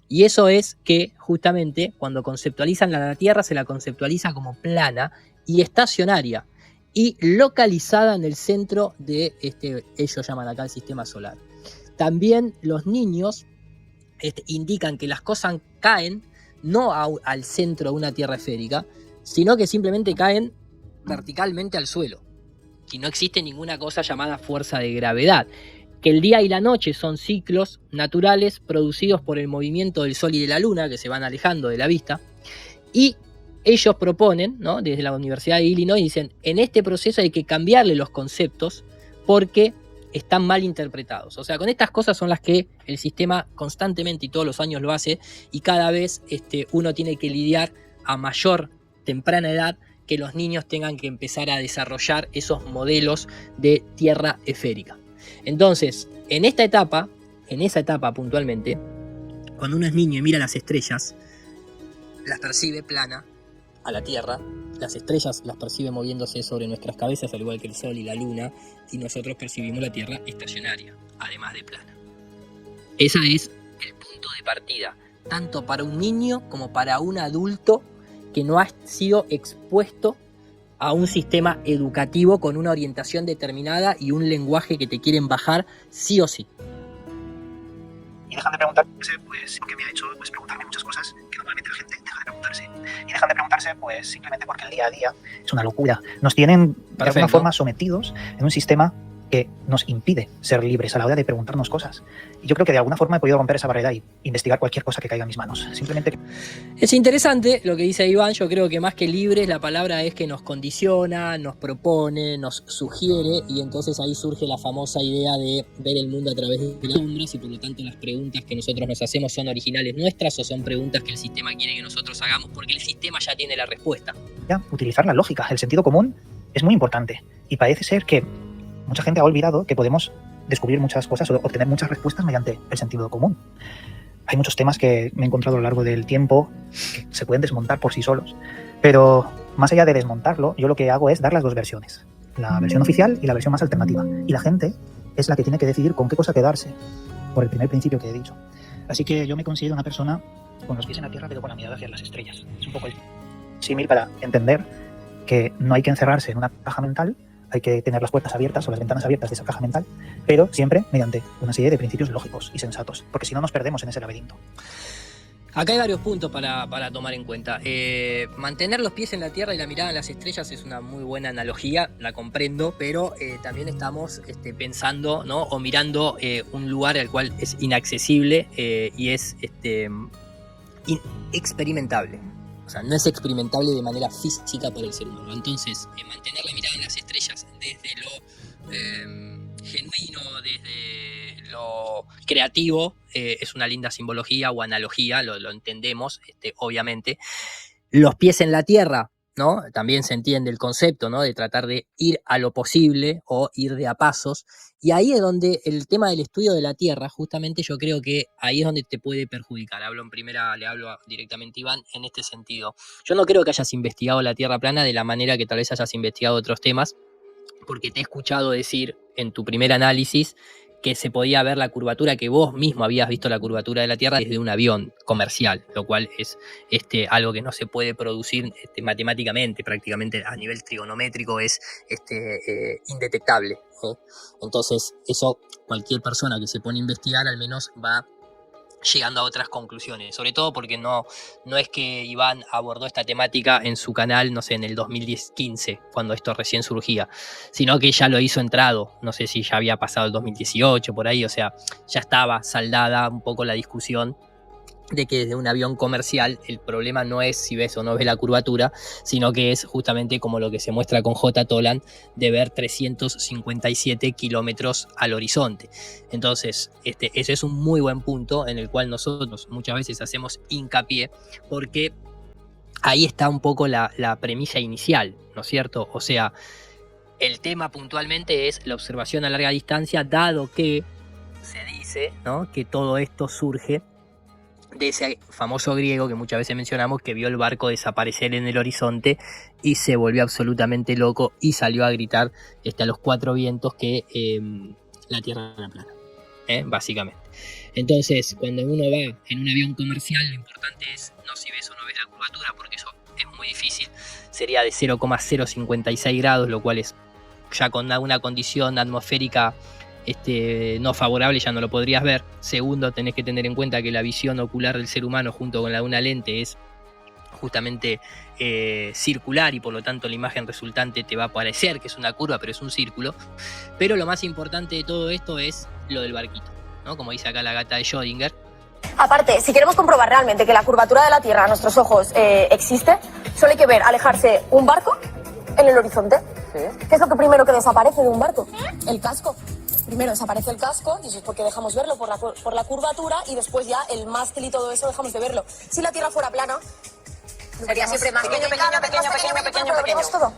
Y eso es que justamente cuando conceptualizan la Tierra se la conceptualiza como plana y estacionaria y localizada en el centro de ellos llaman acá el sistema solar. También los niños indican que las cosas caen no al centro de una Tierra esférica, sino que simplemente caen verticalmente al suelo. Y no existe ninguna cosa llamada fuerza de gravedad. Que el día y la noche son ciclos naturales producidos por el movimiento del Sol y de la Luna, que se van alejando de la vista. Y ellos proponen, ¿no?, desde la Universidad de Illinois, dicen, en este proceso hay que cambiarle los conceptos porque están mal interpretados. O sea, con estas cosas son las que el sistema constantemente y todos los años lo hace, y cada vez uno tiene que lidiar a mayor temprana edad que los niños tengan que empezar a desarrollar esos modelos de tierra esférica. Entonces, en esa etapa puntualmente, cuando uno es niño y mira las estrellas, las percibe plana a la Tierra, las estrellas las percibe moviéndose sobre nuestras cabezas, al igual que el Sol y la Luna, y nosotros percibimos la Tierra estacionaria, además de plana. Ese es el punto de partida, tanto para un niño como para un adulto que no ha sido expuesto a un sistema educativo con una orientación determinada y un lenguaje que te quieren bajar sí o sí. Y dejan de preguntarse, pues, porque me ha hecho preguntarme muchas cosas que normalmente la gente deja de preguntarse. Y dejan de preguntarse, pues, simplemente porque el día a día es una locura. Nos tienen, de alguna forma, sometidos en un sistema que nos impide ser libres a la hora de preguntarnos cosas. Y yo creo que de alguna forma he podido romper esa barrera y investigar cualquier cosa que caiga en mis manos. Simplemente... Es interesante lo que dice Iván. Yo creo que más que libres, la palabra es que nos condiciona, nos propone, nos sugiere, y entonces ahí surge la famosa idea de ver el mundo a través de las sombras, y por lo tanto las preguntas que nosotros nos hacemos son originales nuestras o son preguntas que el sistema quiere que nosotros hagamos porque el sistema ya tiene la respuesta. Ya, utilizar la lógica, el sentido común es muy importante, y parece ser que mucha gente ha olvidado que podemos descubrir muchas cosas o obtener muchas respuestas mediante el sentido común. Hay muchos temas que me he encontrado a lo largo del tiempo que se pueden desmontar por sí solos, pero más allá de desmontarlo, yo lo que hago es dar las dos versiones, la versión oficial y la versión más alternativa. Y la gente es la que tiene que decidir con qué cosa quedarse, por el primer principio que he dicho. Así que yo me considero una persona con los pies en la tierra, pero con la mirada hacia las estrellas. Es un poco el símil para entender que no hay que encerrarse en una caja mental, hay que tener las puertas abiertas o las ventanas abiertas de esa caja mental, pero siempre mediante una serie de principios lógicos y sensatos, porque si no nos perdemos en ese laberinto. Acá hay varios puntos para tomar en cuenta. Mantener los pies en la tierra y la mirada en las estrellas es una muy buena analogía, la comprendo, pero también estamos pensando, ¿no?, o mirando un lugar al cual es inaccesible y es experimentable. O sea, no es experimentable de manera física por el ser humano. Entonces, mantener la mirada en las estrellas desde lo genuino, desde lo creativo, es una linda simbología o analogía, lo entendemos, obviamente. Los pies en la tierra, ¿no? También se entiende el concepto, ¿no?, de tratar de ir a lo posible o ir de a pasos. Y ahí es donde el tema del estudio de la Tierra, justamente yo creo que ahí es donde te puede perjudicar. Le hablo directamente a Iván en este sentido. Yo no creo que hayas investigado la Tierra plana de la manera que tal vez hayas investigado otros temas, porque te he escuchado decir en tu primer análisis que se podía ver la curvatura, que vos mismo habías visto la curvatura de la Tierra desde un avión comercial, lo cual es algo que no se puede producir matemáticamente, prácticamente a nivel trigonométrico es indetectable, ¿eh? Entonces eso cualquier persona que se pone a investigar al menos va llegando a otras conclusiones, sobre todo porque no es que Iván abordó esta temática en su canal, no sé, en el 2015, cuando esto recién surgía, sino que ya lo hizo entrado, no sé si ya había pasado el 2018, por ahí, o sea, ya estaba saldada un poco la discusión de que desde un avión comercial el problema no es si ves o no ves la curvatura, sino que es justamente como lo que se muestra con J. Toland, de ver 357 kilómetros al horizonte. Entonces, ese es un muy buen punto en el cual nosotros muchas veces hacemos hincapié, porque ahí está un poco la premisa inicial, ¿no es cierto? O sea, el tema puntualmente es la observación a larga distancia, dado que se dice, ¿no?, que todo esto surge de ese famoso griego que muchas veces mencionamos, que vio el barco desaparecer en el horizonte y se volvió absolutamente loco y salió a gritar a los cuatro vientos que la Tierra era plana. básicamente. Entonces, cuando uno va en un avión comercial, lo importante es no si ves o no ves la curvatura, porque eso es muy difícil. Sería de 0,056 grados, lo cual es ya con una condición atmosférica no favorable, ya no lo podrías ver. Segundo, tenés que tener en cuenta que la visión ocular del ser humano junto con la de una lente es justamente circular, y por lo tanto la imagen resultante te va a parecer que es una curva, pero es un círculo. Pero lo más importante de todo esto es lo del barquito, ¿no? Como dice acá la gata de Schrödinger. Aparte, si queremos comprobar realmente que la curvatura de la Tierra a nuestros ojos existe, solo hay que ver alejarse un barco en el horizonte. ¿Sí? ¿Qué es lo que primero que desaparece de un barco? El casco. Primero desaparece el casco, y eso es porque dejamos verlo por la curvatura, y después ya el mástil y todo eso dejamos de verlo. Si la Tierra fuera plana, sería siempre más pequeño, lo veríamos todo.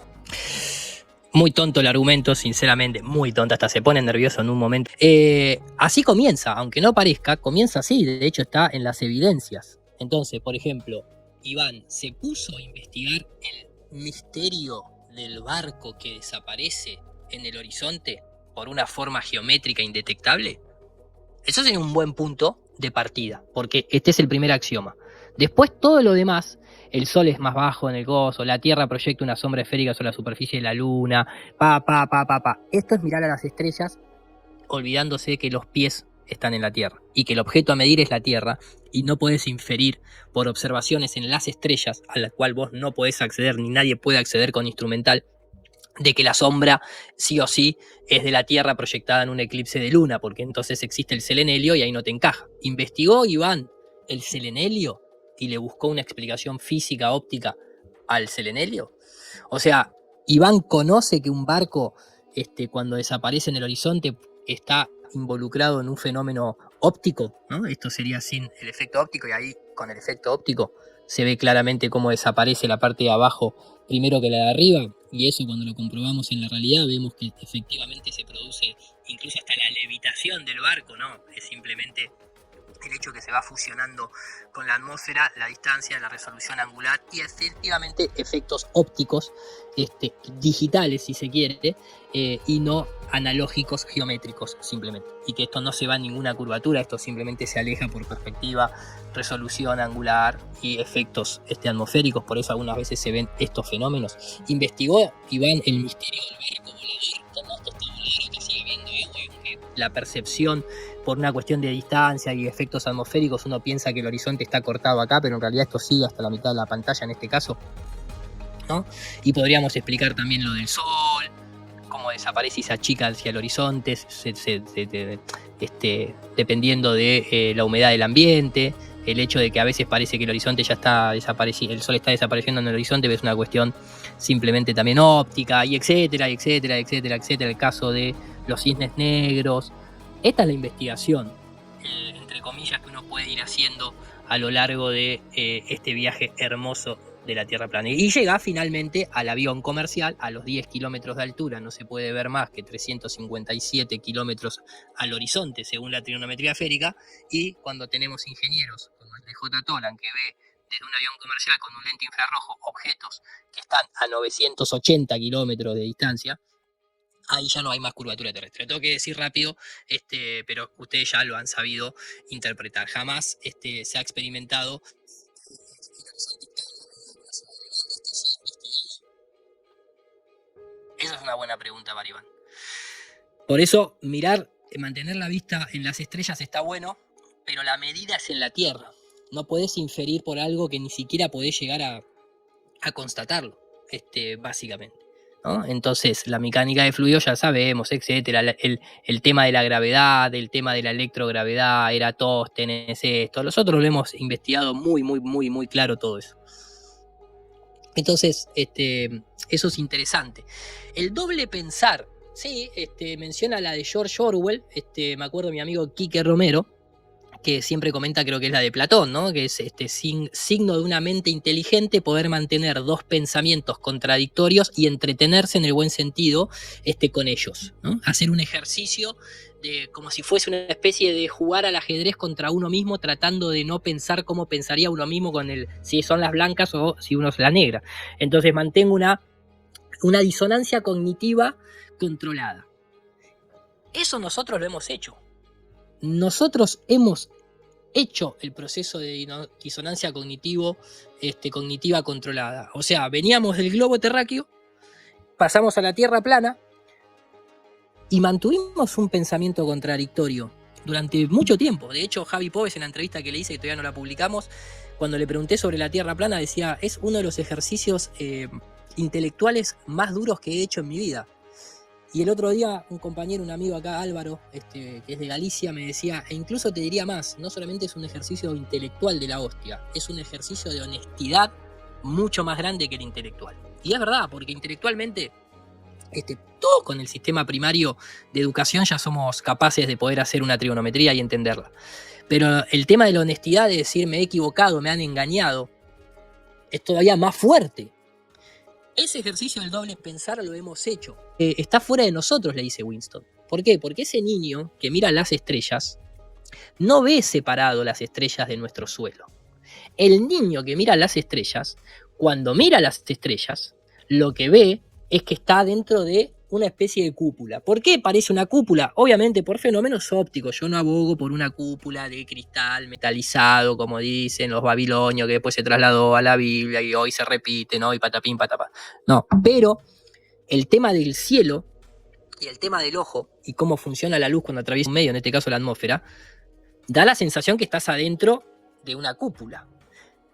Muy tonto el argumento, sinceramente, muy tonto, hasta se pone nervioso en un momento. Así comienza, aunque no parezca, comienza así, de hecho está en las evidencias. Entonces, por ejemplo, Iván se puso a investigar el misterio del barco que desaparece en el horizonte por una forma geométrica indetectable. Eso sería un buen punto de partida, porque este es el primer axioma. Después todo lo demás, el sol es más bajo en el gozo, la Tierra proyecta una sombra esférica sobre la superficie de la Luna, Esto es mirar a las estrellas olvidándose que los pies están en la Tierra y que el objeto a medir es la Tierra, y no puedes inferir por observaciones en las estrellas, a las cuales vos no podés acceder ni nadie puede acceder con instrumental, de que la sombra sí o sí es de la Tierra proyectada en un eclipse de luna, porque entonces existe el selenelio y ahí no te encaja. Investigó Iván el selenelio y le buscó una explicación física óptica al selenelio. O sea, Iván conoce que un barco cuando desaparece en el horizonte está involucrado en un fenómeno óptico, ¿no? Esto sería sin el efecto óptico, y ahí con el efecto óptico se ve claramente cómo desaparece la parte de abajo primero que la de arriba, y eso cuando lo comprobamos en la realidad vemos que efectivamente se produce incluso hasta la levitación del barco, ¿no? Es simplemente el hecho que se va fusionando con la atmósfera, la distancia, la resolución angular, y efectivamente efectos ópticos digitales, si se quiere, y no analógicos geométricos simplemente, y que esto no se va en ninguna curvatura, esto simplemente se aleja por perspectiva, resolución angular y efectos atmosféricos. Por eso algunas veces se ven estos fenómenos. Investigó Iván el misterio del barco volador, como esto está volador que sigue viendo la percepción por una cuestión de distancia y efectos atmosféricos, uno piensa que el horizonte está cortado acá, pero en realidad esto sigue hasta la mitad de la pantalla en este caso, ¿no? Y podríamos explicar también lo del sol, cómo desaparece y se achica hacia el horizonte, dependiendo de la humedad del ambiente, el hecho de que a veces parece que el horizonte ya está desapareciendo, el sol está desapareciendo en el horizonte, pero es una cuestión simplemente también óptica, y etcétera, etcétera, etcétera, etcétera. El caso de los cisnes negros. Esta es la investigación, entre comillas, que uno puede ir haciendo a lo largo de este viaje hermoso de la Tierra plana. Y llega finalmente al avión comercial a los 10 kilómetros de altura. No se puede ver más que 357 kilómetros al horizonte según la trigonometría esférica. Y cuando tenemos ingenieros como el de J. Tolan, que ve desde un avión comercial con un lente infrarrojo objetos que están a 980 kilómetros de distancia, ahí ya no hay más curvatura terrestre. Tengo que decir rápido, pero ustedes ya lo han sabido interpretar. Jamás se ha experimentado. Esa es una buena pregunta para Iván. Por eso, mantener la vista en las estrellas está bueno, pero la medida es en la Tierra. No podés inferir por algo que ni siquiera podés llegar a constatarlo, básicamente, ¿no? Entonces, la mecánica de fluidos ya sabemos, etcétera. El tema de la gravedad, el tema de la electrogravedad, Eratóstenes, esto. Nosotros lo hemos investigado muy, muy, muy, muy claro todo eso. Entonces, eso es interesante. El doble pensar, sí, menciona la de George Orwell, me acuerdo mi amigo Quique Romero, que siempre comenta, creo que es la de Platón, ¿no? Que es signo de una mente inteligente poder mantener dos pensamientos contradictorios y entretenerse en el buen sentido con ellos, ¿no? Hacer un ejercicio como si fuese una especie de jugar al ajedrez contra uno mismo, tratando de no pensar cómo pensaría uno mismo si son las blancas o si uno es la negra. Entonces mantengo una disonancia cognitiva controlada. Eso nosotros lo hemos hecho. nosotros hemos hecho el proceso de disonancia cognitiva controlada. O sea, veníamos del globo terráqueo, pasamos a la Tierra plana y mantuvimos un pensamiento contradictorio durante mucho tiempo. De hecho, Javi Pobes, en la entrevista que le hice, que todavía no la publicamos, cuando le pregunté sobre la Tierra plana, decía, es uno de los ejercicios intelectuales más duros que he hecho en mi vida. Y el otro día un compañero, un amigo acá, Álvaro, que es de Galicia, me decía, e incluso te diría más, no solamente es un ejercicio intelectual de la hostia, es un ejercicio de honestidad mucho más grande que el intelectual. Y es verdad, porque intelectualmente, todos con el sistema primario de educación ya somos capaces de poder hacer una trigonometría y entenderla. Pero el tema de la honestidad, de decir me he equivocado, me han engañado, es todavía más fuerte. Ese ejercicio del doble pensar lo hemos hecho. Está fuera de nosotros, le dice Winston. ¿Por qué? Porque ese niño que mira las estrellas no ve separado las estrellas de nuestro suelo. El niño que mira las estrellas, cuando mira las estrellas, lo que ve es que está dentro de una especie de cúpula. ¿Por qué parece una cúpula? Obviamente por fenómenos ópticos. Yo no abogo por una cúpula de cristal metalizado, como dicen los babilonios, que después se trasladó a la Biblia y hoy se repite, ¿no? Y patapín, patapá. No, pero el tema del cielo y el tema del ojo y cómo funciona la luz cuando atraviesa un medio, en este caso la atmósfera, da la sensación que estás adentro de una cúpula.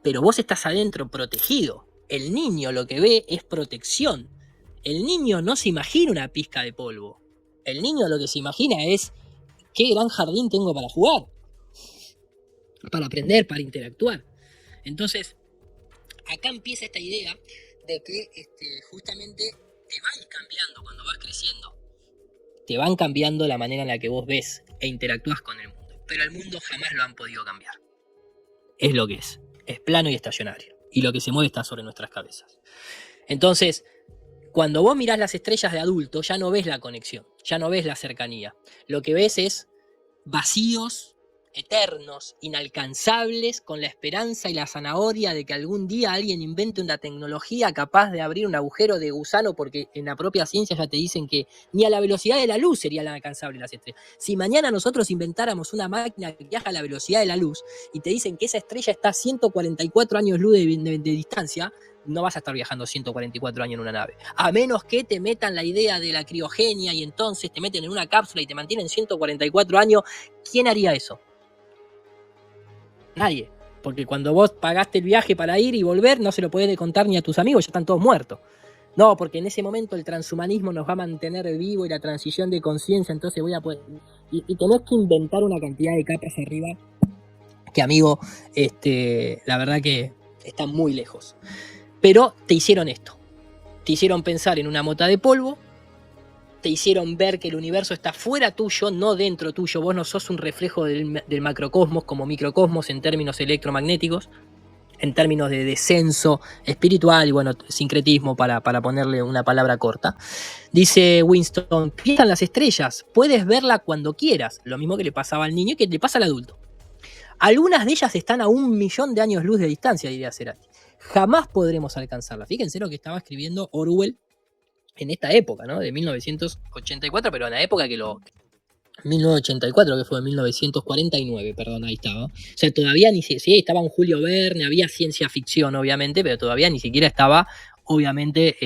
Pero vos estás adentro protegido. El niño lo que ve es protección. El niño no se imagina una pizca de polvo. El niño lo que se imagina es qué gran jardín tengo para jugar, para aprender, para interactuar. Entonces, acá empieza esta idea de que justamente te van cambiando cuando vas creciendo. Te van cambiando la manera en la que vos ves e interactúas con el mundo. Pero el mundo jamás lo han podido cambiar. Es lo que es. Es plano y estacionario. Y lo que se mueve está sobre nuestras cabezas. Entonces, cuando vos mirás las estrellas de adulto, ya no ves la conexión, ya no ves la cercanía. Lo que ves es vacíos, eternos, inalcanzables, con la esperanza y la zanahoria de que algún día alguien invente una tecnología capaz de abrir un agujero de gusano, porque en la propia ciencia ya te dicen que ni a la velocidad de la luz serían alcanzables las estrellas. Si mañana nosotros inventáramos una máquina que viaja a la velocidad de la luz y te dicen que esa estrella está a 144 años luz de distancia, no vas a estar viajando 144 años en una nave. A menos que te metan la idea de la criogenia y entonces te meten en una cápsula y te mantienen 144 años. ¿Quién haría eso? Nadie. Porque cuando vos pagaste el viaje para ir y volver, no se lo podés contar ni a tus amigos, ya están todos muertos. No, porque en ese momento el transhumanismo nos va a mantener vivo y la transición de conciencia, entonces voy a poder... Y tenés que inventar una cantidad de capas arriba que, amigo, la verdad que están muy lejos. Pero te hicieron esto. Te hicieron pensar en una mota de polvo. Te hicieron ver que el universo está fuera tuyo, no dentro tuyo. Vos no sos un reflejo del macrocosmos como microcosmos en términos electromagnéticos, en términos de descenso espiritual y, bueno, sincretismo para ponerle una palabra corta. Dice Winston, piensa en las estrellas, puedes verla cuando quieras. Lo mismo que le pasaba al niño y que le pasa al adulto. Algunas de ellas están a 1.000.000 de años luz de distancia, diría Cerati. Jamás podremos alcanzarla. Fíjense lo que estaba escribiendo Orwell en esta época, ¿no? De 1984, pero en la época 1984, que fue en 1949, perdón, ahí estaba. O sea, todavía sí, estaba un Julio Verne, había ciencia ficción, obviamente, pero todavía ni siquiera estaba, obviamente,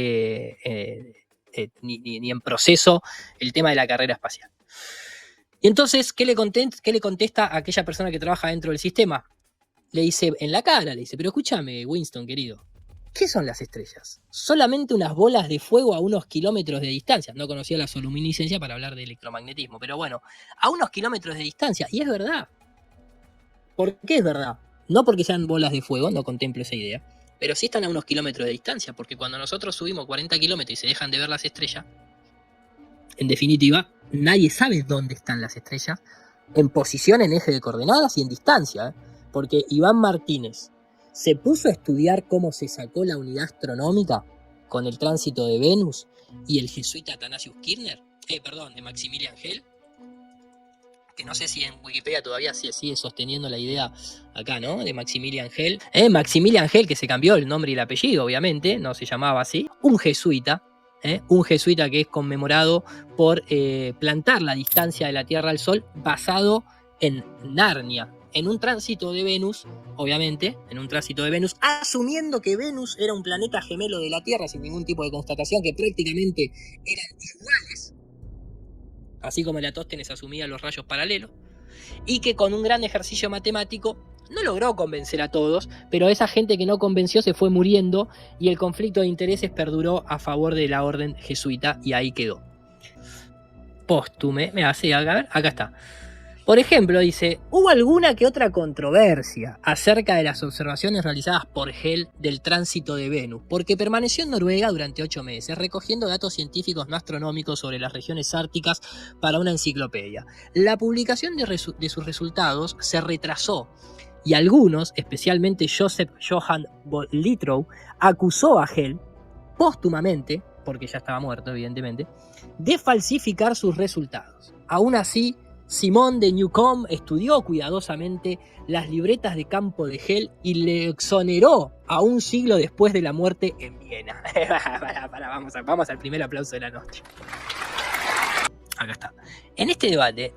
ni en proceso el tema de la carrera espacial. Y entonces, ¿qué le contesta a aquella persona que trabaja dentro del sistema? Le dice, en la cara, le dice, pero escúchame, Winston, querido, ¿qué son las estrellas? Solamente unas bolas de fuego a unos kilómetros de distancia. No conocía la soluminiscencia para hablar de electromagnetismo, pero bueno, a unos kilómetros de distancia. Y es verdad. ¿Por qué es verdad? No porque sean bolas de fuego, no contemplo esa idea, pero sí están a unos kilómetros de distancia, porque cuando nosotros subimos 40 kilómetros y se dejan de ver las estrellas, en definitiva, nadie sabe dónde están las estrellas, en posición, en eje de coordenadas y en distancia, porque Iván Martínez se puso a estudiar cómo se sacó la unidad astronómica con el tránsito de Venus y el jesuita Athanasius Kirchner, de Maximilian Schell, que no sé si en Wikipedia todavía sigue sosteniendo la idea acá, ¿no? De Maximilian Schell. Maximilian Schell, que se cambió el nombre y el apellido, obviamente, no se llamaba así, un jesuita que es conmemorado por plantar la distancia de la Tierra al Sol basado en Narnia, en un tránsito de Venus, obviamente, en un tránsito de Venus, asumiendo que Venus era un planeta gemelo de la Tierra sin ningún tipo de constatación, que prácticamente eran iguales, así como Eratóstenes asumía los rayos paralelos, y que con un gran ejercicio matemático no logró convencer a todos, pero esa gente que no convenció se fue muriendo y el conflicto de intereses perduró a favor de la orden jesuita y ahí quedó. Póstume, mira, sí, a ver, acá está. Por ejemplo, dice, hubo alguna que otra controversia acerca de las observaciones realizadas por Hell del tránsito de Venus, porque permaneció en Noruega durante 8 meses, recogiendo datos científicos no astronómicos sobre las regiones árticas para una enciclopedia. La publicación de sus resultados se retrasó, y algunos, especialmente Joseph Johann von Littrow, acusó a Hell, póstumamente, porque ya estaba muerto evidentemente, de falsificar sus resultados. Aún así, Simón de Newcomb estudió cuidadosamente las libretas de campo de Hell y le exoneró a un siglo después de la muerte en Viena. Vamos al primer aplauso de la noche. Acá está. En este debate,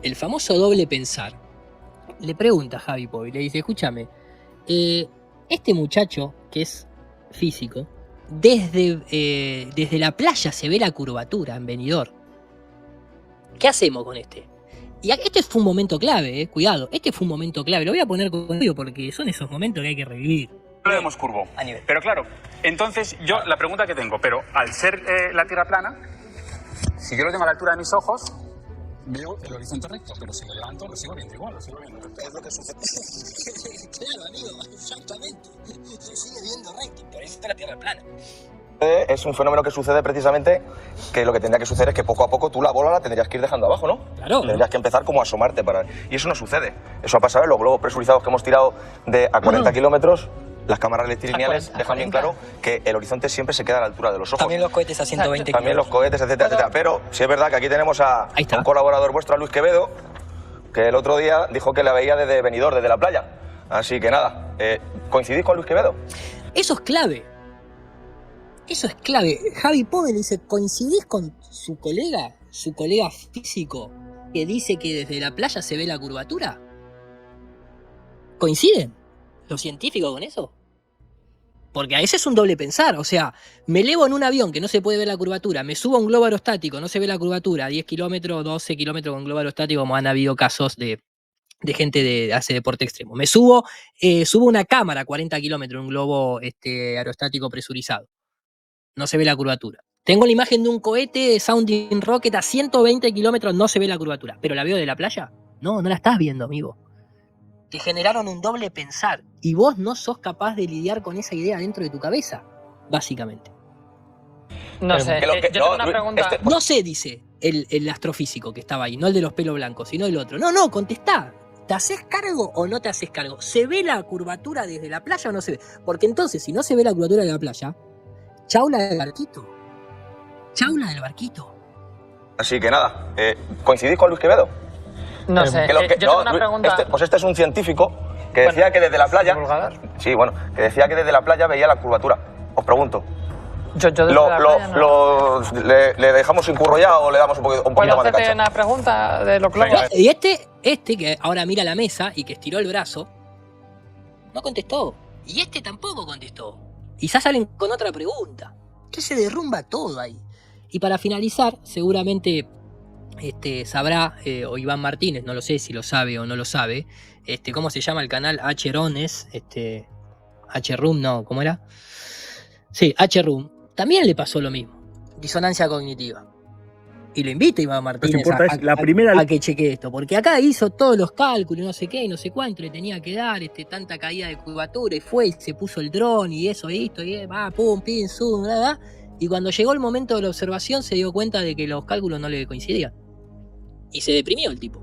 el famoso doble pensar le pregunta a Javi Poi, le dice, escúchame, este muchacho que es físico, desde la playa se ve la curvatura en Benidorm. ¿Qué hacemos con este? Y este fue un momento clave, cuidado, este fue un momento clave. Lo voy a poner conmigo porque son esos momentos que hay que revivir. Lo vemos curvo. Pero claro, entonces yo la pregunta que tengo, pero al ser la Tierra plana, si yo lo tengo a la altura de mis ojos, veo el horizonte recto, pero si lo levanto lo sigo viendo igual, lo sigo viendo recto. Es lo que sucede. Claro, amigo, exactamente. Se sigue viendo recto, por eso está la Tierra plana. Es un fenómeno que sucede precisamente que lo que tendría que suceder es que poco a poco tú la bola la tendrías que ir dejando abajo, ¿no? Claro. Tendrías que empezar como a asomarte para... Y eso no sucede. Eso ha pasado en los globos presurizados que hemos tirado a 40 kilómetros. Las cámaras electrilineales dejan bien claro que el horizonte siempre se queda a la altura de los ojos. También los cohetes a 120 kilómetros. También los cohetes, etcétera, etcétera. Pero sí es verdad que aquí tenemos a un colaborador vuestro, a Luis Quevedo, que el otro día dijo que la veía desde Benidorm, desde la playa. Así que nada, ¿coincidís con Luis Quevedo? Eso es clave. Eso es clave. Javi Poi le dice, ¿coincidís con su colega físico, que dice que desde la playa se ve la curvatura? ¿Coinciden los científicos con eso? Porque a ese es un doble pensar. O sea, me elevo en un avión que no se puede ver la curvatura, me subo a un globo aerostático, no se ve la curvatura, 10 kilómetros, 12 kilómetros con globo aerostático, como han habido casos de gente que hace deporte extremo. Me subo una cámara a 40 kilómetros, un globo aerostático presurizado. No se ve la curvatura. Tengo la imagen de un cohete Sounding Rocket a 120 kilómetros, no se ve la curvatura. ¿Pero la veo de la playa? No, no la estás viendo, amigo. Te generaron un doble pensar y vos no sos capaz de lidiar con esa idea dentro de tu cabeza, básicamente. No sé, yo tengo una pregunta. No sé, dice el astrofísico que estaba ahí, no el de los pelos blancos, sino el otro. No, contestá. ¿Te haces cargo o no te haces cargo? ¿Se ve la curvatura desde la playa o no se ve? Porque entonces, si no se ve la curvatura de la playa, chaula del barquito. Chaula del barquito. Así que nada, ¿coincidís con Luis Quevedo? No sé, yo tengo una pregunta. Este es un científico que decía que desde la playa... Sí, bueno, que decía que desde la playa veía la curvatura. Os pregunto. Yo desde la playa no. ¿Le dejamos sin curro ya o le damos un poquito más de hacerte cancha? una pregunta de los globos? Y este que ahora mira la mesa y que estiró el brazo, no contestó. Y este tampoco contestó. Y ya salen con otra pregunta. Entonces se derrumba todo ahí. Y para finalizar, seguramente sabrá, o Iván Martínez, no lo sé si lo sabe o no lo sabe, ¿cómo se llama el canal? H-Rones, H-Room, no, ¿cómo era? Sí, H-Room. También le pasó lo mismo. Disonancia cognitiva. Y lo invita Iván Martínez a que chequee esto. Porque acá hizo todos los cálculos, no sé qué, no sé cuánto, le tenía que dar tanta caída de curvatura, y fue y se puso el dron y eso, y esto, y va, pum, pin, zoom, bla, bla. Y cuando llegó el momento de la observación se dio cuenta de que los cálculos no le coincidían. Y se deprimió el tipo.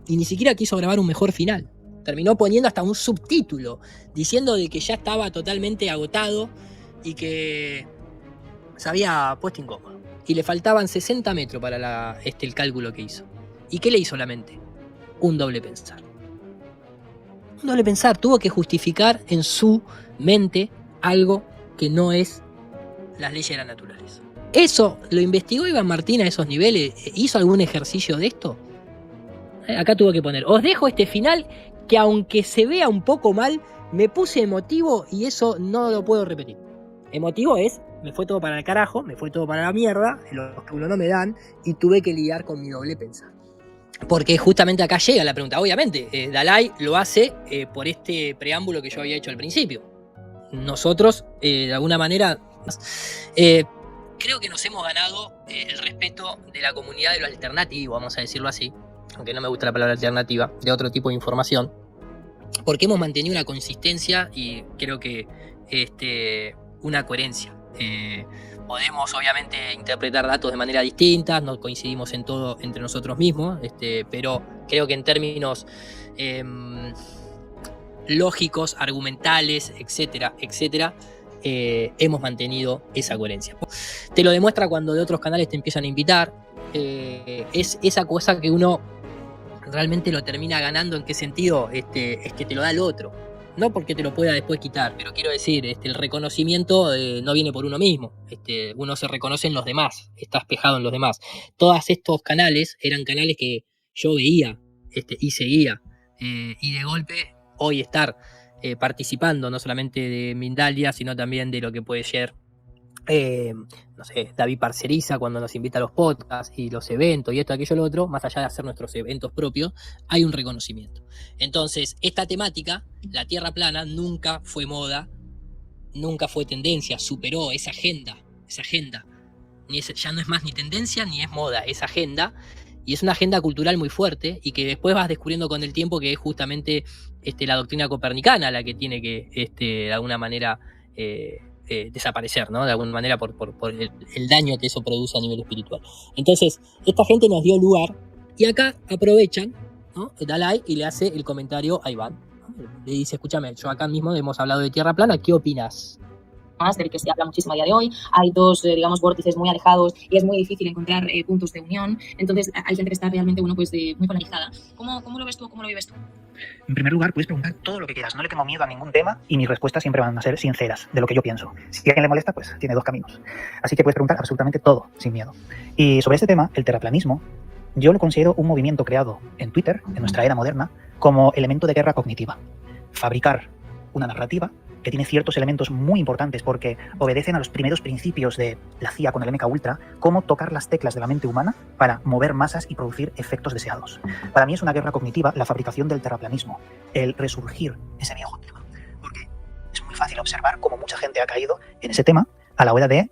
Y ni siquiera quiso grabar un mejor final. Terminó poniendo hasta un subtítulo, diciendo de que ya estaba totalmente agotado y que se había puesto incómodo. Y le faltaban 60 metros para el cálculo que hizo. ¿Y qué le hizo la mente? Un doble pensar. Un doble pensar. Tuvo que justificar en su mente algo que no es las leyes de la naturaleza. ¿Eso lo investigó Iván Martín a esos niveles? ¿Hizo algún ejercicio de esto? Acá tuve que poner, os dejo este final que aunque se vea un poco mal, me puse emotivo y eso no lo puedo repetir. Emotivo es, me fue todo para el carajo, me fue todo para la mierda, los que uno no me dan, y tuve que lidiar con mi doble pensar. Porque justamente acá llega la pregunta. Obviamente, Dalai lo hace por este preámbulo que yo había hecho al principio. Nosotros, de alguna manera, creo que nos hemos ganado el respeto de la comunidad de lo alternativo, vamos a decirlo así, aunque no me gusta la palabra alternativa, de otro tipo de información, porque hemos mantenido una consistencia y creo que una coherencia. Podemos obviamente interpretar datos de manera distinta, no coincidimos en todo entre nosotros mismos, pero creo que en términos lógicos, argumentales, etcétera, etcétera, hemos mantenido esa coherencia. Te lo demuestra cuando de otros canales te empiezan a invitar, es esa cosa que uno realmente lo termina ganando. ¿En qué sentido? Es que te lo da el otro. No porque te lo pueda después quitar, pero quiero decir, el reconocimiento no viene por uno mismo. Uno se reconoce en los demás, está espejado en los demás. Todos estos canales eran canales que yo veía y seguía. Y de golpe, hoy estar participando no solamente de Mindalia, sino también de lo que puede ser, no sé, David Parceriza cuando nos invita a los podcasts y los eventos y esto, aquello, lo otro, más allá de hacer nuestros eventos propios, hay un reconocimiento. Entonces, esta temática, la Tierra plana, nunca fue moda, nunca fue tendencia, superó esa agenda, ya no es más ni tendencia ni es moda, es agenda, y es una agenda cultural muy fuerte y que después vas descubriendo con el tiempo que es justamente la doctrina copernicana la que tiene que, de alguna manera, desaparecer, ¿no? De alguna manera por el daño que eso produce a nivel espiritual. Entonces, esta gente nos dio lugar y acá aprovechan, ¿no? Dalai y le hace el comentario a Iván. Le dice, escúchame, yo acá mismo hemos hablado de Tierra plana, ¿qué opinas? Del que se habla muchísimo a día de hoy, hay dos, digamos, vórtices muy alejados y es muy difícil encontrar puntos de unión, entonces hay gente que está realmente, bueno, pues muy polarizada. ¿Cómo lo ves tú? ¿Cómo lo vives tú? En primer lugar, puedes preguntar todo lo que quieras, no le tengo miedo a ningún tema y mis respuestas siempre van a ser sinceras, de lo que yo pienso. Si a alguien le molesta, pues tiene dos caminos. Así que puedes preguntar absolutamente todo, sin miedo. Y sobre este tema, el terraplanismo, yo lo considero un movimiento creado en Twitter, en nuestra era moderna, como elemento de guerra cognitiva. Fabricar una narrativa que tiene ciertos elementos muy importantes porque obedecen a los primeros principios de la CIA con el MKUltra, cómo tocar las teclas de la mente humana para mover masas y producir efectos deseados. Para mí es una guerra cognitiva la fabricación del terraplanismo, el resurgir ese viejo tema, porque es muy fácil observar cómo mucha gente ha caído en ese tema a la hora de,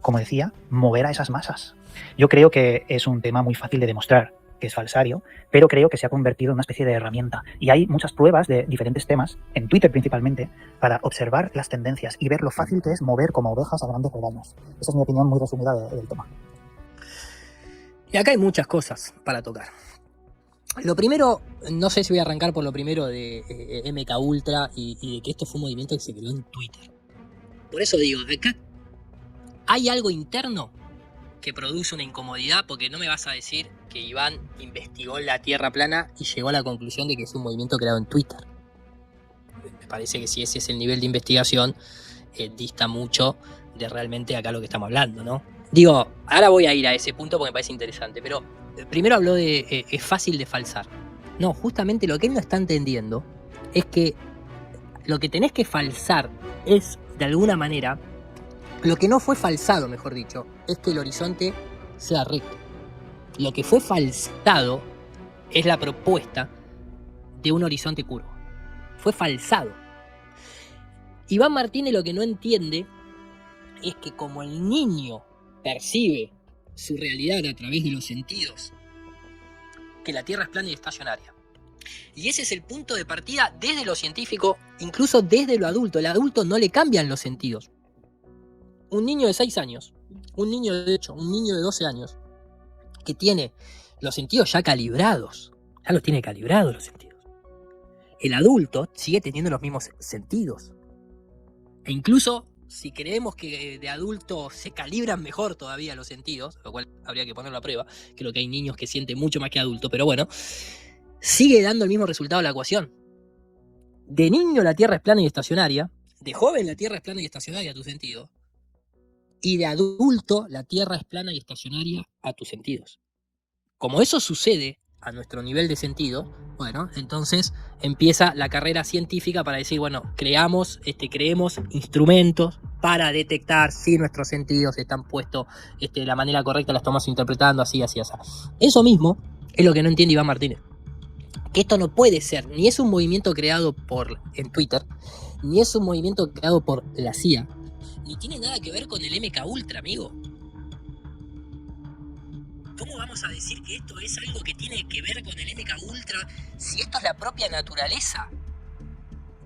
como decía, mover a esas masas. Yo creo que es un tema muy fácil de demostrar que es falsario, pero creo que se ha convertido en una especie de herramienta. Y hay muchas pruebas de diferentes temas, en Twitter principalmente, para observar las tendencias y ver lo fácil que es mover como ovejas a grandes rebaños. Esa es mi opinión muy resumida del tema. Y acá hay muchas cosas para tocar. Lo primero, no sé si voy a arrancar por lo primero de MKUltra y de que esto fue un movimiento que se creó en Twitter. Por eso digo, de acá hay algo interno que produce una incomodidad, porque no me vas a decir que Iván investigó la Tierra plana y llegó a la conclusión de que es un movimiento creado en Twitter. Me parece que si ese es el nivel de investigación, dista mucho de realmente acá lo que estamos hablando, ¿no? Digo, ahora voy a ir a ese punto porque me parece interesante, pero primero habló de es fácil de falsar. No, justamente lo que él no está entendiendo es que lo que tenés que falsar es, de alguna manera, lo que no fue falsado, mejor dicho, es que el horizonte sea recto. Lo que fue falsado es la propuesta de un horizonte curvo. Fue falsado. Iván Martínez lo que no entiende es que como el niño percibe su realidad a través de los sentidos, que la Tierra es plana y estacionaria. Y ese es el punto de partida desde lo científico, incluso desde lo adulto. El adulto no le cambian los sentidos. Un niño de 6 años, un niño de 8, un niño de 12 años, que tiene los sentidos ya calibrados, ya los tiene calibrados los sentidos. El adulto sigue teniendo los mismos sentidos. E incluso, si creemos que de adulto se calibran mejor todavía los sentidos, lo cual habría que ponerlo a prueba, creo que hay niños que sienten mucho más que adultos, pero bueno, sigue dando el mismo resultado la ecuación. De niño la Tierra es plana y estacionaria, de joven la Tierra es plana y estacionaria a tu sentido, y de adulto la Tierra es plana y estacionaria a tus sentidos. Como eso sucede, a nuestro nivel de sentido, bueno, entonces empieza la carrera científica para decir, bueno, creemos instrumentos para detectar si nuestros sentidos están puestos de la manera correcta, la estamos interpretando así. Eso mismo es lo que no entiende Iván Martínez. Que esto no puede ser, ni es un movimiento creado en Twitter, ni es un movimiento creado por la CIA, ni tiene nada que ver con el MK Ultra, amigo. ¿Cómo vamos a decir que esto es algo que tiene que ver con el MK Ultra si esto es la propia naturaleza?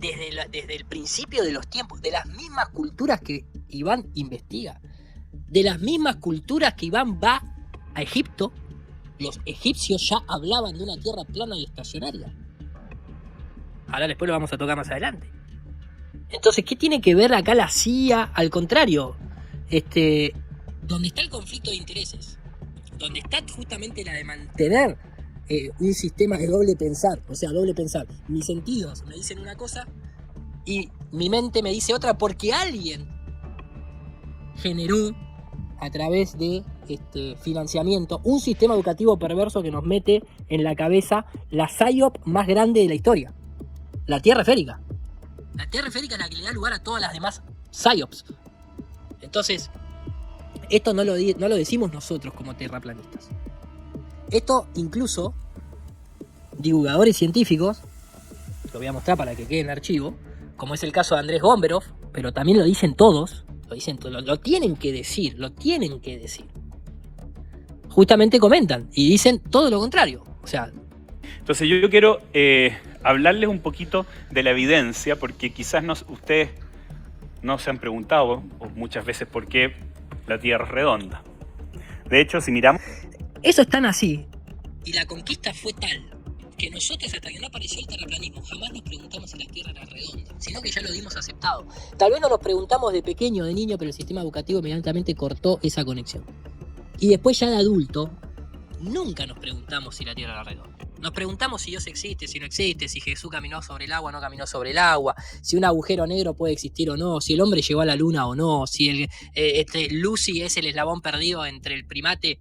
Desde el principio de los tiempos, de las mismas culturas que Iván investiga, de las mismas culturas que Iván va a Egipto, los egipcios ya hablaban de una tierra plana y estacionaria. Ahora después lo vamos a tocar más adelante. Entonces, ¿qué tiene que ver acá la CIA? Al contrario, donde está el conflicto de intereses, donde está justamente la de mantener un sistema de doble pensar, mis sentidos me dicen una cosa y mi mente me dice otra porque alguien generó a través de financiamiento un sistema educativo perverso que nos mete en la cabeza la PSYOP más grande de la historia, la Tierra Esférica. La Tierra Esférica es la que le da lugar a todas las demás PSYOPs. Entonces, esto no lo decimos nosotros como terraplanistas. Esto incluso divulgadores científicos, lo voy a mostrar para que quede en archivo, como es el caso de Andrés Gomberov, pero también lo dicen todos, lo tienen que decir. Justamente comentan y dicen todo lo contrario. Entonces yo quiero hablarles un poquito de la evidencia, porque quizás ustedes no se han preguntado muchas veces por qué la Tierra es redonda. De hecho, si miramos... Eso es tan así, y la conquista fue tal, que nosotros hasta que no apareció el terraplanismo jamás nos preguntamos si la Tierra era redonda, sino que ya lo dimos aceptado. Tal vez no nos preguntamos de pequeño, de niño, pero el sistema educativo inmediatamente cortó esa conexión. Y después ya de adulto, nunca nos preguntamos si la Tierra era redonda. Nos preguntamos si Dios existe, si no existe, si Jesús caminó sobre el agua o no caminó sobre el agua, si un agujero negro puede existir o no, si el hombre llegó a la luna o no, si Lucy es el eslabón perdido entre el primate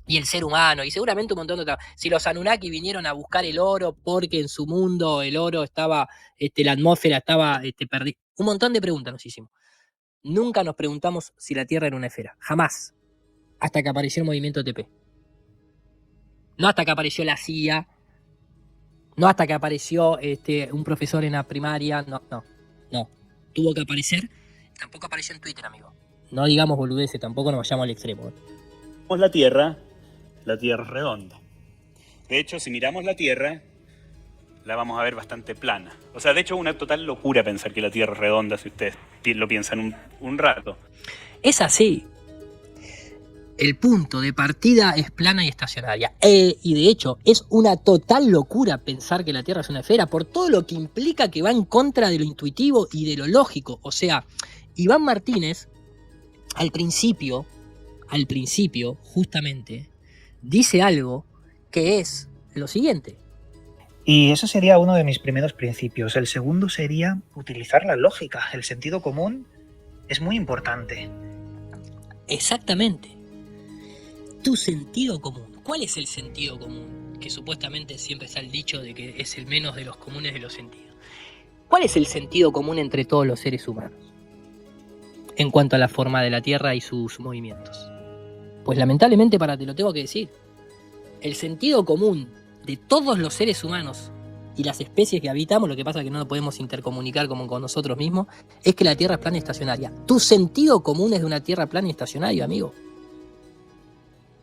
y el ser humano, y seguramente un montón de otras. Si los Anunnaki vinieron a buscar el oro porque en su mundo el oro estaba, la atmósfera estaba perdida. Un montón de preguntas nos hicimos. Nunca nos preguntamos si la Tierra era una esfera, jamás, hasta que apareció el movimiento TP. No hasta que apareció la CIA, no hasta que apareció un profesor en la primaria, no. Tuvo que aparecer, tampoco apareció en Twitter, amigo. No digamos boludeces, tampoco nos vayamos al extremo. La Tierra es redonda. De hecho, si miramos la Tierra, la vamos a ver bastante plana. O sea, de hecho, es una total locura pensar que la Tierra es redonda si ustedes lo piensan un rato. Es así. El punto de partida es plana y estacionaria. Y de hecho, es una total locura pensar que la Tierra es una esfera por todo lo que implica que va en contra de lo intuitivo y de lo lógico. O sea, Iván Martínez, al principio, justamente, dice algo que es lo siguiente. Y eso sería uno de mis primeros principios. El segundo sería utilizar la lógica. El sentido común es muy importante. Exactamente. Tu sentido común. ¿Cuál es el sentido común? Que supuestamente siempre está el dicho de que es el menos de los comunes de los sentidos. ¿Cuál es el sentido común entre todos los seres humanos en cuanto a la forma de la Tierra y sus movimientos? Pues lamentablemente te lo tengo que decir. El sentido común de todos los seres humanos y las especies que habitamos, lo que pasa es que no lo podemos intercomunicar como con nosotros mismos, es que la Tierra es plana y estacionaria. Tu sentido común es de una Tierra plana y estacionaria, amigo.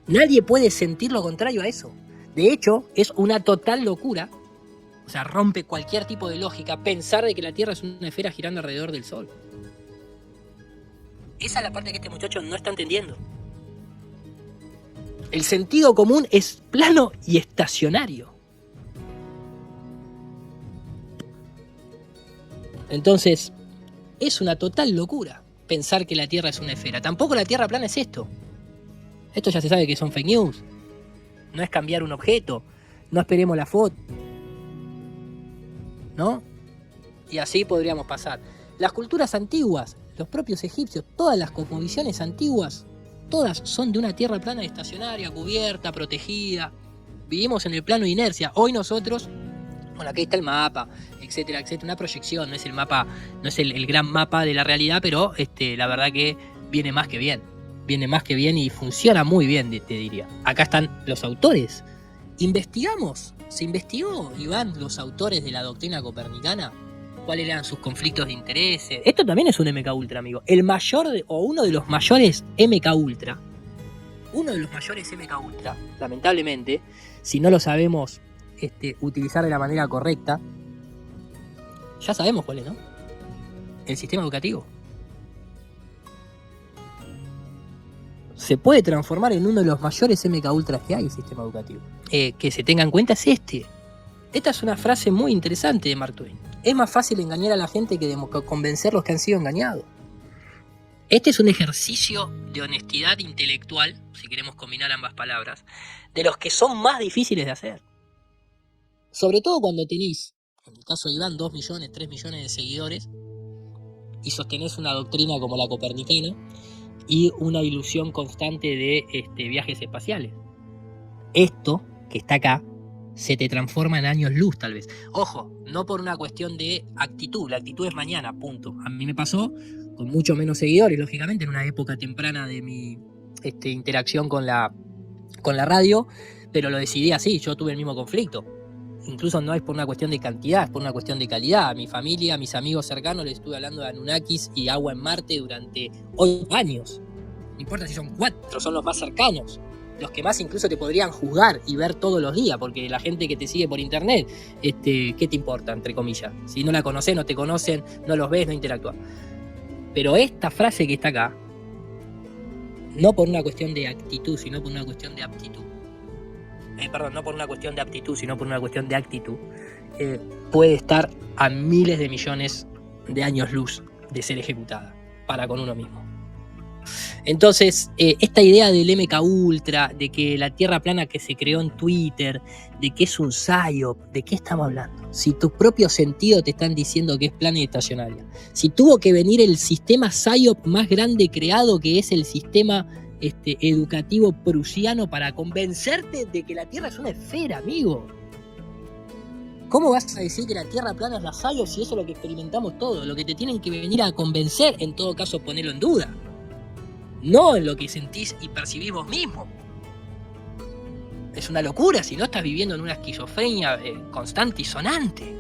Nadie puede sentir lo contrario a eso. De hecho, es una total locura, o sea, rompe cualquier tipo de lógica pensar de que la Tierra es una esfera girando alrededor del Sol. Esa es la parte que este muchacho no está entendiendo. El sentido común es plano y estacionario. Entonces, es una total locura pensar que la Tierra es una esfera. Tampoco la Tierra plana es esto. Esto ya se sabe que son fake news. No es cambiar un objeto. No esperemos la foto. ¿No? Y así podríamos pasar. Las culturas antiguas, los propios egipcios, todas las cosmovisiones antiguas, todas son de una Tierra plana y estacionaria, cubierta, protegida. vivimos en el plano de inercia. Hoy nosotros, bueno, aquí está el mapa, etcétera, etcétera, una proyección, no es el mapa, no es el gran mapa de la realidad, pero la verdad que viene más que bien y funciona muy bien, te diría. Acá están los autores. Investigamos, se investigó, Iván, los autores de la doctrina copernicana, cuáles eran sus conflictos de intereses. Esto también es un MK Ultra, amigo. El mayor o uno de los mayores MK Ultra. Uno de los mayores MK Ultra, lamentablemente, si no lo sabemos utilizar de la manera correcta, ya sabemos cuál es, ¿no? El sistema educativo. Se puede transformar en uno de los mayores MK Ultras que hay, el sistema educativo. Que se tenga en cuenta es Esta es una frase muy interesante de Mark Twain. Es más fácil engañar a la gente que convencer a los que han sido engañados. Este es un ejercicio de honestidad intelectual, si queremos combinar ambas palabras, de los que son más difíciles de hacer. Sobre todo cuando tenéis, en el caso de Iván, 2 millones, 3 millones de seguidores y sostenés una doctrina como la copernicana y una ilusión constante de viajes espaciales. Esto que está acá se te transforma en años luz, tal vez. Ojo, no por una cuestión de actitud. La actitud es mañana, punto. A mí me pasó con mucho menos seguidores, lógicamente, en una época temprana de mi interacción con la radio, pero lo decidí así. Yo tuve el mismo conflicto. Incluso no es por una cuestión de cantidad, es por una cuestión de calidad. A mi familia, a mis amigos cercanos les estuve hablando de Anunnakis y agua en Marte durante 8 años. No importa si son 4, son los más cercanos. Los que más incluso te podrían juzgar y ver todos los días, porque la gente que te sigue por internet, ¿qué te importa, entre comillas? Si no la conocés, no te conocen, no los ves, no interactúas. Pero esta frase que está acá, no por una cuestión de actitud, sino por una cuestión de aptitud. No por una cuestión de aptitud, sino por una cuestión de actitud, puede estar a miles de millones de años luz de ser ejecutada para con uno mismo. Entonces, esta idea del MK Ultra, de que la Tierra plana que se creó en Twitter, de que es un psyop, ¿de qué estamos hablando? Si tus propios sentidos te están diciendo que es plana y estacionaria. Si tuvo que venir el sistema psyop más grande creado, que es el sistema educativo prusiano, para convencerte de que la Tierra es una esfera, amigo. ¿Cómo vas a decir que la Tierra plana es la psyop si eso es lo que experimentamos todos? Lo que te tienen que venir a convencer, en todo caso, ponerlo en duda. No en lo que sentís y percibís vos mismo. Es una locura si no estás viviendo en una esquizofrenia constante y sonante.